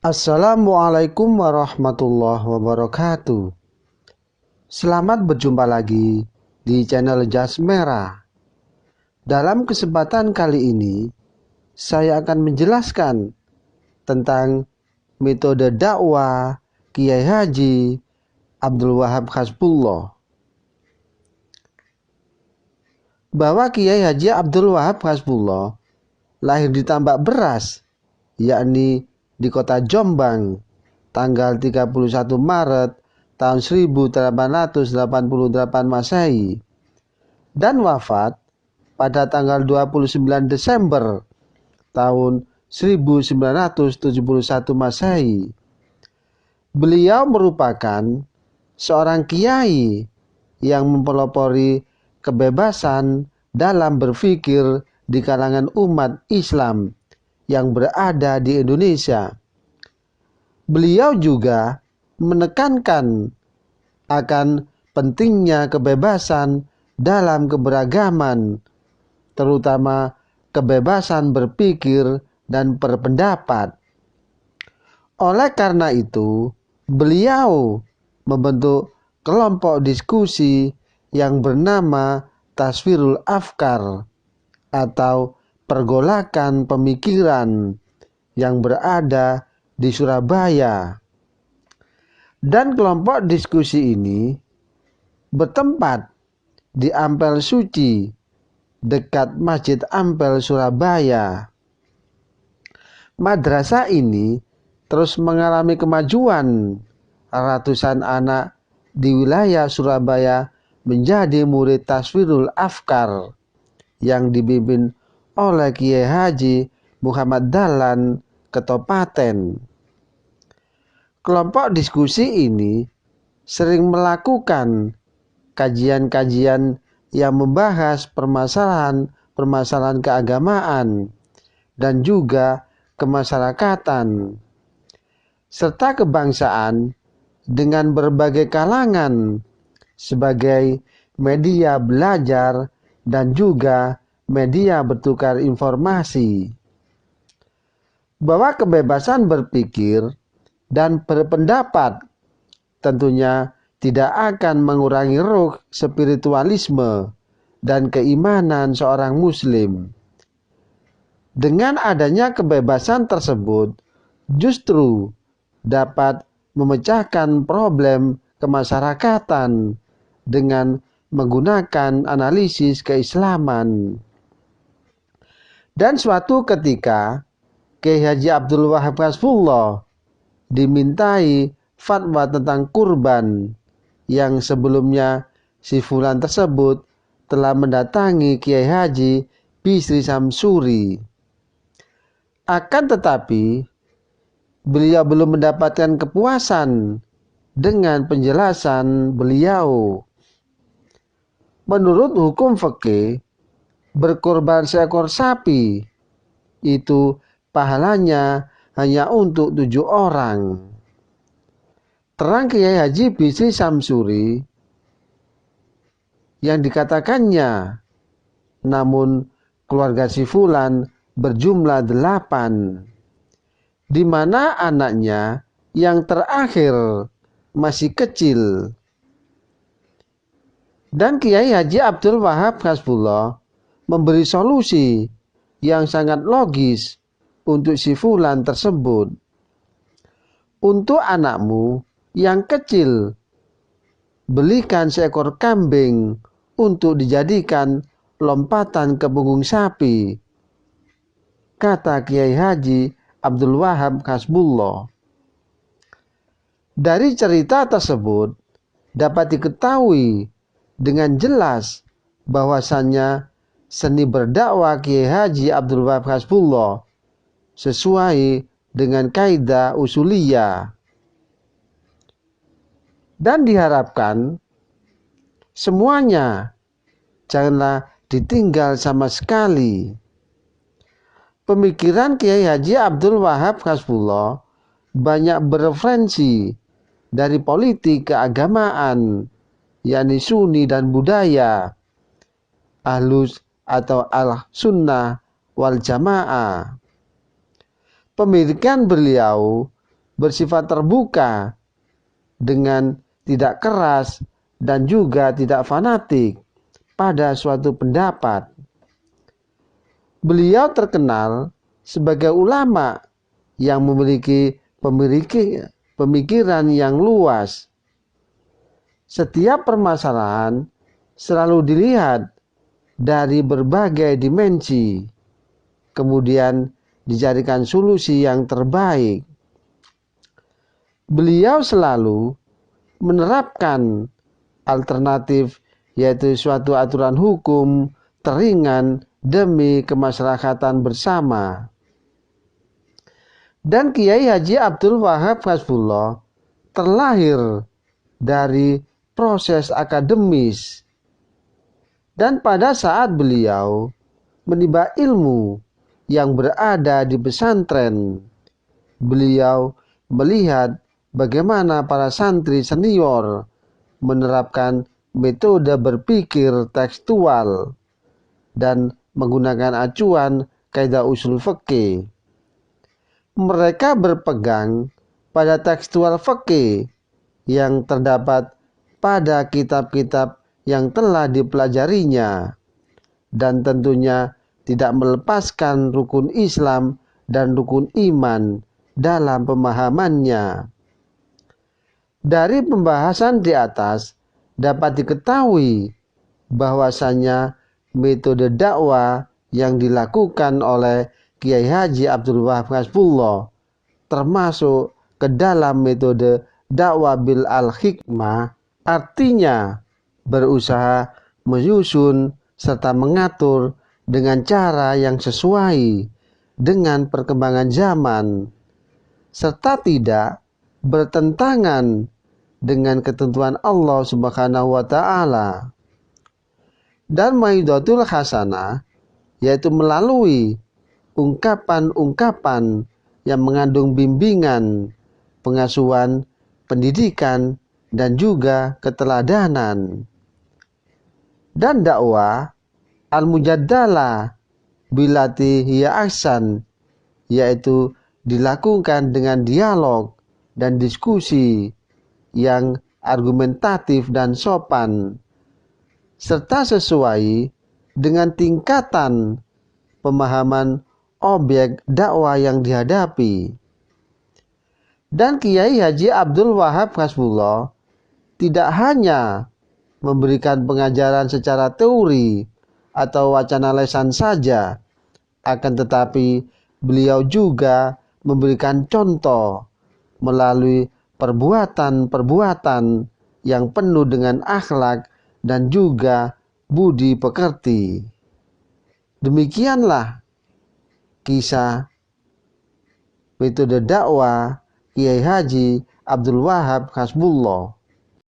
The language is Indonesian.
Assalamualaikum warahmatullahi wabarakatuh. Selamat berjumpa lagi di channel Jas Merah. Dalam kesempatan kali ini, saya akan menjelaskan tentang metode dakwah Kiai Haji Abdul Wahab Hasbullah. Bahwa Kiai Haji Abdul Wahab Hasbullah lahir di Tambak Beras, yakni di kota Jombang, tanggal 31 Maret tahun 1888 Masehi, dan wafat pada tanggal 29 Desember tahun 1971 Masehi. Beliau merupakan seorang kiai yang mempelopori kebebasan dalam berpikir di kalangan umat Islam yang berada di Indonesia. Beliau juga menekankan akan pentingnya kebebasan dalam keberagaman, terutama kebebasan berpikir dan berpendapat. Oleh karena itu, beliau membentuk kelompok diskusi yang bernama Taswirul Afkar atau pergolakan pemikiran yang berada di Surabaya. Dan kelompok diskusi ini bertempat di Ampel Suci dekat Masjid Ampel Surabaya. Madrasah ini terus mengalami kemajuan. Ratusan anak di wilayah Surabaya menjadi murid Taswirul Afkar yang dipimpin oleh Kiai Haji Muhammad Dahlan Ketopaten. Kelompok diskusi ini sering melakukan kajian-kajian yang membahas permasalahan keagamaan dan juga kemasyarakatan serta kebangsaan dengan berbagai kalangan sebagai media belajar dan juga media bertukar informasi. Bahwa kebebasan berpikir dan berpendapat tentunya tidak akan mengurangi ruh spiritualisme dan keimanan seorang muslim. Dengan adanya kebebasan tersebut justru dapat memecahkan problem kemasyarakatan dengan menggunakan analisis keislaman. Dan suatu ketika Kiai Haji Abdul Wahab Hasbullah dimintai fatwa tentang kurban yang sebelumnya si fulan tersebut telah mendatangi Kiai Haji Bisri Samsuri. Akan tetapi beliau belum mendapatkan kepuasan dengan penjelasan beliau. Menurut hukum fikih, berkorban seekor sapi itu pahalanya hanya untuk 7 orang. Terang Kiai Haji Bisri Samsuri yang dikatakannya, namun keluarga si fulan berjumlah 8, di mana anaknya yang terakhir masih kecil. Dan Kiai Haji Abdul Wahab Hasbullah memberi solusi yang sangat logis untuk si fulan tersebut. Untuk anakmu yang kecil, belikan seekor kambing untuk dijadikan lompatan ke punggung sapi, kata Kiai Haji Abdul Wahab Hasbullah. Dari cerita tersebut dapat diketahui dengan jelas bahwasannya seni berdakwah Kiai Haji Abdul Wahab Hasbullah sesuai dengan kaidah usuliyah. Dan diharapkan semuanya janganlah ditinggal sama sekali. Pemikiran Kiai Haji Abdul Wahab Hasbullah banyak bereferensi dari politik keagamaan, yakni Sunni dan budaya, Ahlus atau Al-Sunnah wal Jamaah. Pemikiran beliau bersifat terbuka dengan tidak keras dan juga tidak fanatik pada suatu pendapat. Beliau terkenal sebagai ulama yang memiliki pemikiran yang luas. Setiap permasalahan selalu dilihat dari berbagai dimensi, kemudian dicarikan solusi yang terbaik. Beliau selalu menerapkan alternatif, yaitu suatu aturan hukum teringan demi kemaslahatan bersama. Dan Kiai Haji Abdul Wahab Hasbullah terlahir dari proses akademis. Dan pada saat beliau menimba ilmu yang berada di pesantren, beliau melihat bagaimana para santri senior menerapkan metode berpikir tekstual dan menggunakan acuan kaidah usul fikih. Mereka berpegang pada tekstual fikih yang terdapat pada kitab-kitab yang telah dipelajarinya, dan tentunya tidak melepaskan rukun Islam dan rukun iman dalam pemahamannya. Dari pembahasan di atas dapat diketahui bahwasanya metode dakwah yang dilakukan oleh Kiai Haji Abdul Wahab Hasbullah termasuk ke dalam metode dakwah bil al-hikmah, artinya berusaha menyusun serta mengatur dengan cara yang sesuai dengan perkembangan zaman, serta tidak bertentangan dengan ketentuan Allah Subhanahu wa Ta'ala. Dan maidatul hasanah, yaitu melalui ungkapan-ungkapan yang mengandung bimbingan, pengasuhan, pendidikan, dan juga keteladanan. Dan dakwah al-mujaddalah bilati hiya ahsan, yaitu dilakukan dengan dialog dan diskusi yang argumentatif dan sopan, serta sesuai dengan tingkatan pemahaman objek dakwah yang dihadapi. Dan Kiai Haji Abdul Wahab Hasbullah tidak hanya memberikan pengajaran secara teori atau wacana lesan saja, akan tetapi beliau juga memberikan contoh melalui perbuatan-perbuatan yang penuh dengan akhlak dan juga budi pekerti. Demikianlah kisah metode dakwah Kiai Haji Abdul Wahab Hasbullah.